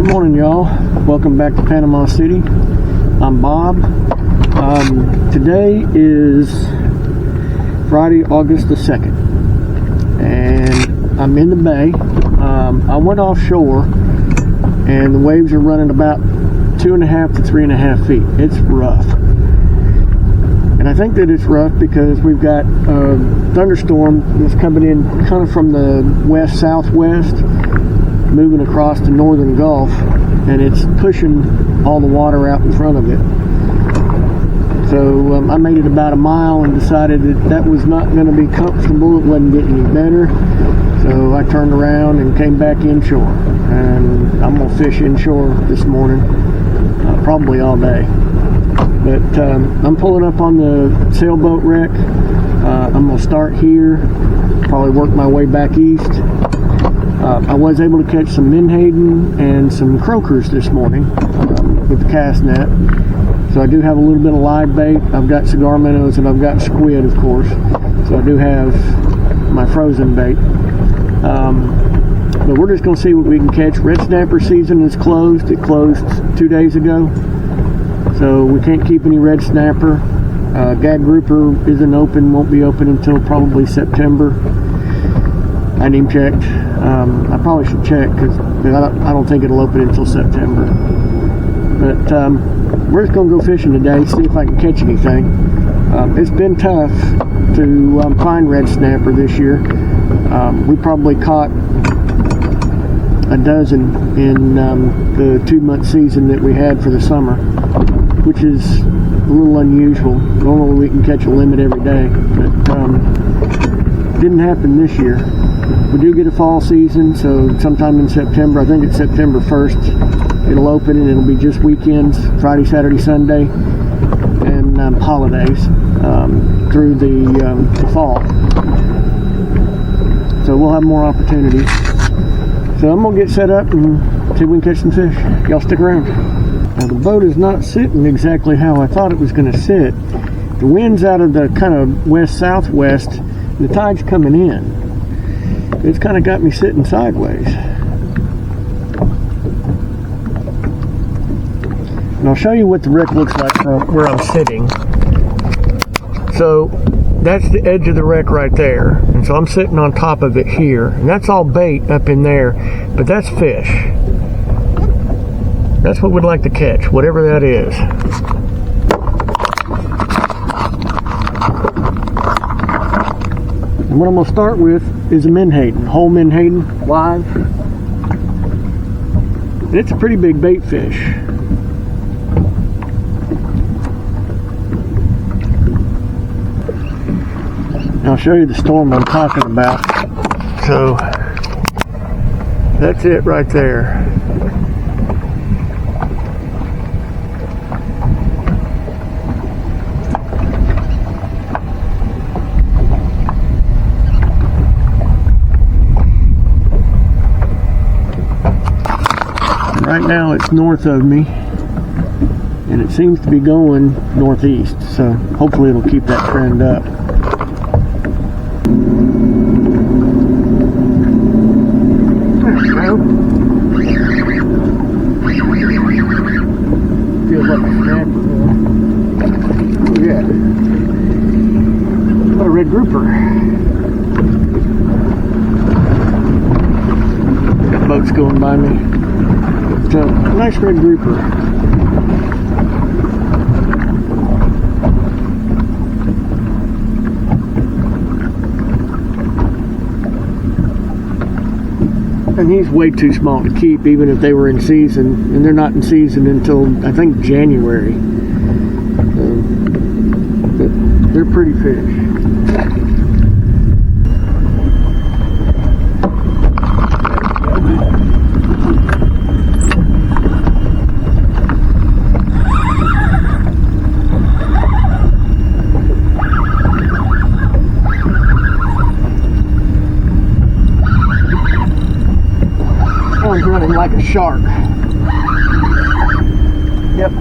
Good morning, y'all. Welcome back to Panama City. I'm Bob. Today is Friday, August the 2nd, and I'm in the bay. I went offshore, and the waves are running about 2.5 to 3.5 feet. It's rough. And I think that it's rough because we've got a thunderstorm that's coming in kind of from the west-southwest, moving across the northern Gulf, and it's pushing all the water out in front of it. So I made it about a mile and decided that was not going to be comfortable. It wasn't getting any better. So I turned around and came back inshore. And I'm going to fish inshore this morning, probably all day. But I'm pulling up on the sailboat wreck. I'm going to start here, probably work my way back east. I was able to catch some menhaden and some croakers this morning with the cast net. So I do have a little bit of live bait. I've got cigar minnows and I've got squid, of course. So I do have my frozen bait. But we're just going to see what we can catch. Red snapper season is closed. It closed 2 days ago. So we can't keep any red snapper. Gag grouper isn't open, won't be open until probably September. I didn't even check. I probably should check because I don't think it'll open until September. But we're just going to go fishing today, see if I can catch anything. It's been tough to find red snapper this year. We probably caught a dozen in the 2-month season that we had for the summer, which is a little unusual. Normally we can catch a limit every day, but didn't happen this year. We do get a fall season, so sometime in September, I think it's September 1st, it'll open, and it'll be just weekends, Friday, Saturday, Sunday, and holidays through the fall. So we'll have more opportunities. So I'm going to get set up and see if we can catch some fish. Y'all stick around. Now the boat is not sitting exactly how I thought it was going to sit. The wind's out of the kind of west-southwest, and the tide's coming in. It's kind of got me sitting sideways. And I'll show you what the wreck looks like from where I'm sitting. So that's the edge of the wreck right there. And so I'm sitting on top of it here. And that's all bait up in there. But that's fish. That's what we'd like to catch, whatever that is. And what I'm going to start with is a menhaden, whole menhaden, live. And it's a pretty big bait fish. And I'll show you the storm I'm talking about. So that's it right there. Right now it's north of me, and it seems to be going northeast, so hopefully it'll keep that trend up. There we go. Feels like a snapper. Oh yeah. What a red grouper. Got boats going by me. Nice red grouper. And he's way too small to keep, even if they were in season, and they're not in season until I think January. But they're pretty fish. Running like a shark. Yep.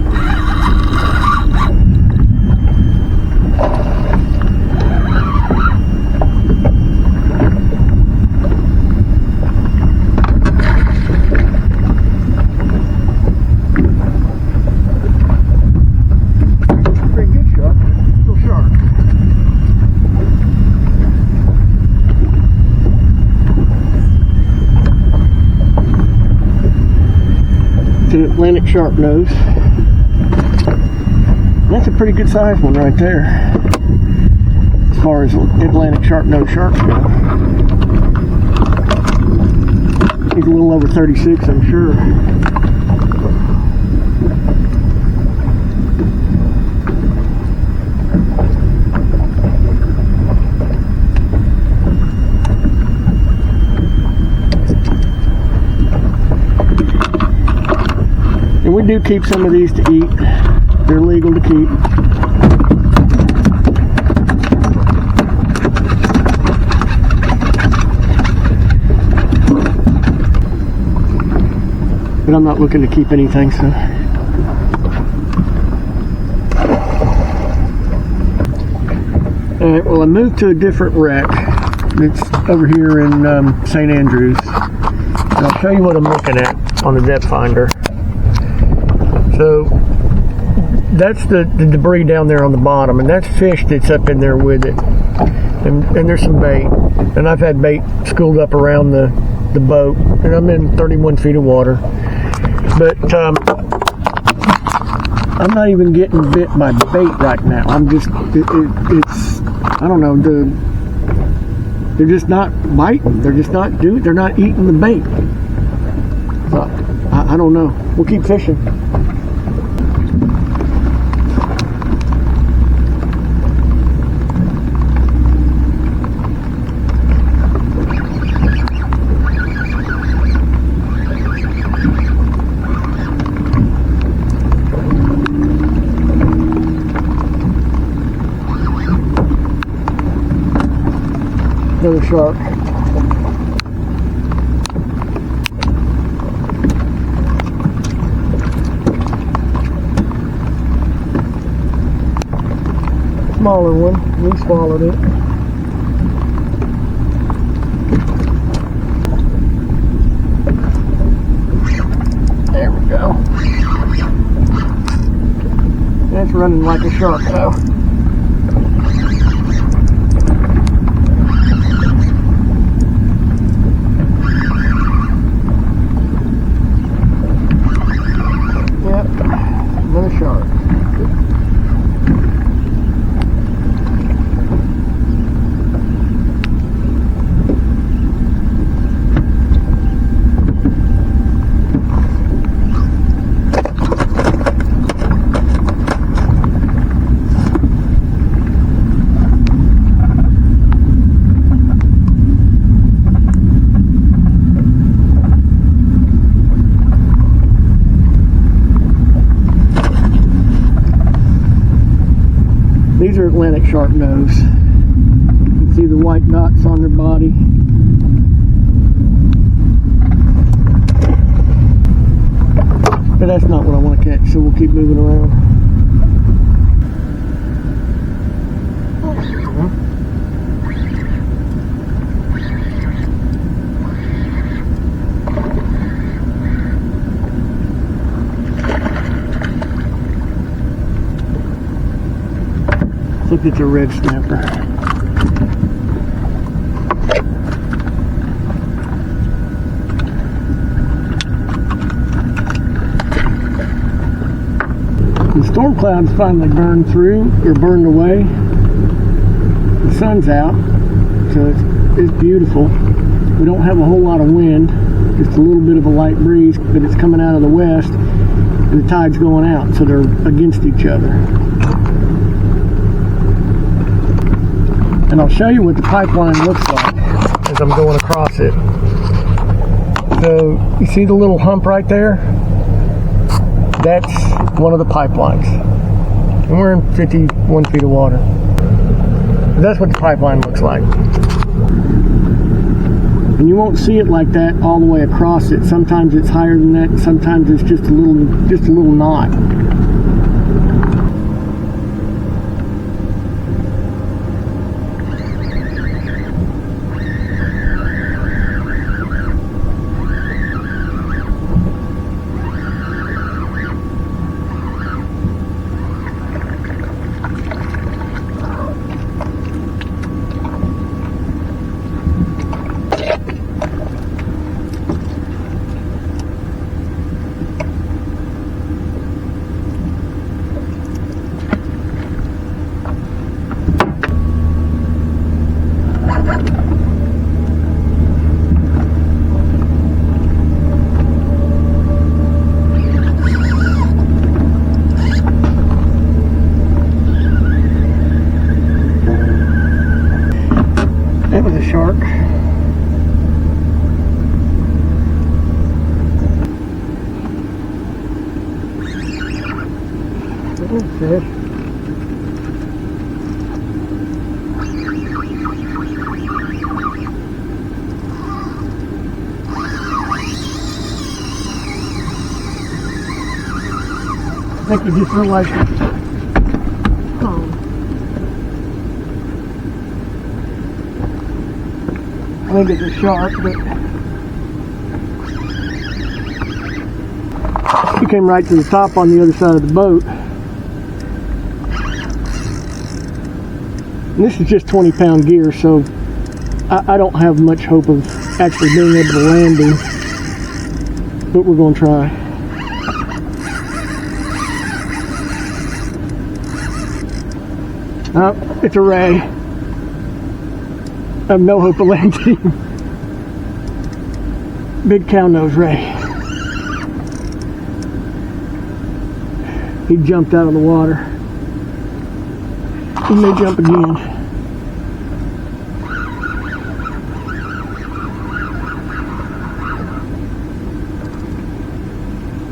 an Atlantic sharpnose. That's a pretty good sized one right there, as far as Atlantic sharpnose sharks go. He's a little over 36, I'm sure. And we do keep some of these to eat. They're legal to keep. But I'm not looking to keep anything, so. Alright, well I moved to a different wreck. It's over here in St. Andrews. And I'll show you what I'm looking at on the depth finder. So that's the debris down there on the bottom, and that's fish that's up in there with it. And there's some bait. And I've had bait schooled up around the boat, and I'm in 31 feet of water. But I'm not even getting bit by bait right now. I'm just, it's, I don't know, they're just not biting. They're just not they're not eating the bait. So, I don't know. We'll keep fishing. Another shark. Smaller one. We swallowed it. There we go. That's running like a shark though. Another shark. These are Atlantic sharpnose. You can see the white dots on their body. But that's not what I want to catch, so we'll keep moving around. Look at the red snapper. The storm clouds finally burned through, or burned away. The sun's out, so it's beautiful. We don't have a whole lot of wind, just a little bit of a light breeze, but it's coming out of the west, and the tide's going out, so they're against each other. And I'll show you what the pipeline looks like as I'm going across it. So you see the little hump right there? That's one of the pipelines. And we're in 51 feet of water. That's what the pipeline looks like. And you won't see it like that all the way across it. Sometimes it's higher than that, and sometimes it's just a little knot. Fish. I think you just realized. I think it's a shark, but he came right to the top on the other side of the boat. And this is just 20-pound gear, so I don't have much hope of actually being able to land him, but we're going to try. Oh, it's a ray. I have no hope of landing him. Big cow nose ray. He jumped out of the water. He may jump again.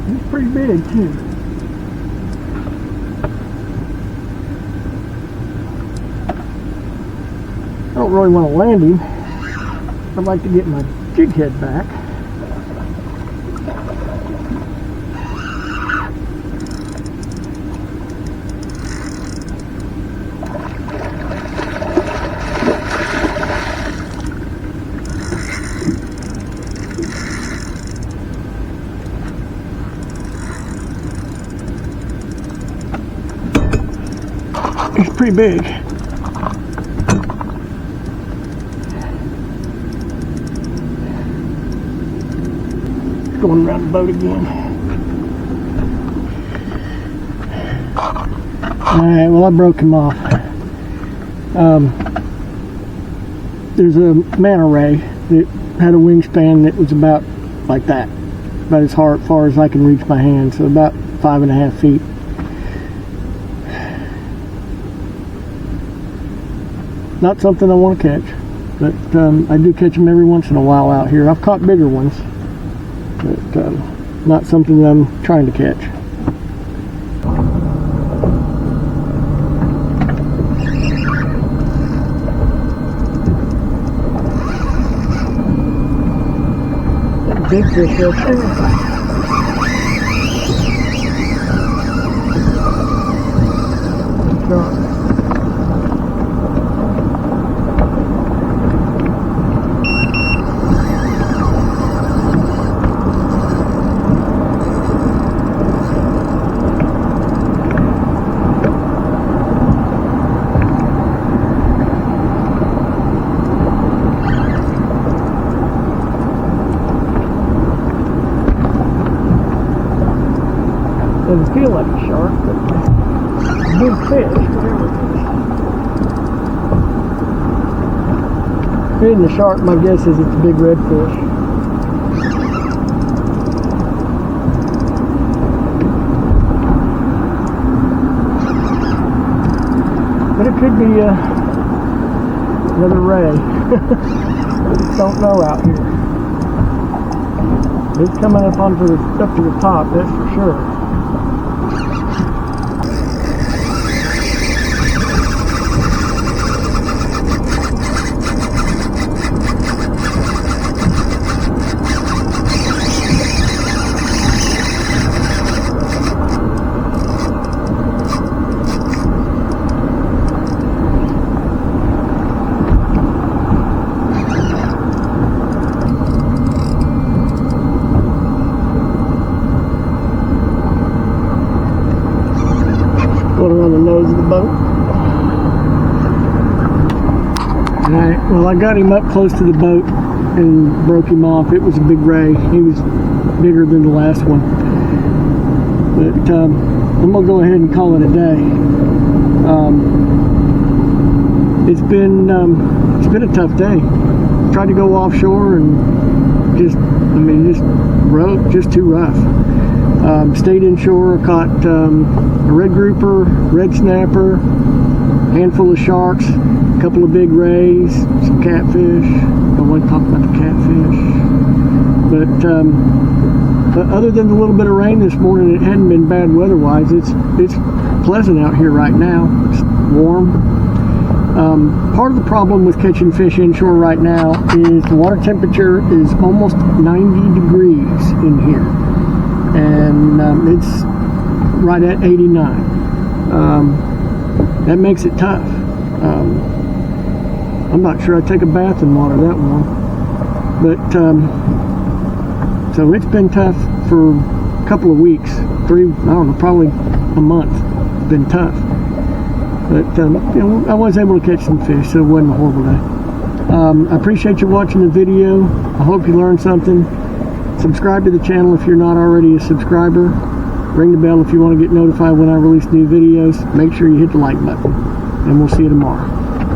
He's pretty big too. I don't really want to land him. I'd like to get my jig head back. He's pretty big. Going around the boat again. Alright, well I broke him off. There's a manta ray that had a wingspan that was about like that. About as far as I can reach my hand, so about 5.5 feet. Not something I want to catch, but I do catch them every once in a while out here. I've caught bigger ones, but not something that I'm trying to catch. Big fish right there. Shark. Doesn't feel like a shark, but a big fish, whatever it is. If it isn't a shark, my guess is it's a big redfish. But it could be another ray. I just don't know out here. It's coming up to the top, that's for sure. On the nose of the boat. Alright, well I got him up close to the boat and broke him off. It was a big ray. He was bigger than the last one. But I'm going to go ahead and call it a day. It's been a tough day. Tried to go offshore and just too rough. Stayed inshore, caught a red grouper, red snapper, handful of sharks, a couple of big rays, some catfish. I want to talk about the catfish. But other than the little bit of rain this morning, it hadn't been bad weather-wise. It's pleasant out here right now. It's warm. Part of the problem with catching fish inshore right now is the water temperature is almost 90 degrees in here, and it's right at 89. That makes it tough. I'm not sure I'd take a bath in water that warm, but so it's been tough for a couple of weeks, I don't know, probably a month. It's been tough. But, you know, I was able to catch some fish, so it wasn't a horrible day. I appreciate you watching the video. I hope you learned something. Subscribe to the channel if you're not already a subscriber. Ring the bell if you want to get notified when I release new videos. Make sure you hit the like button. And we'll see you tomorrow.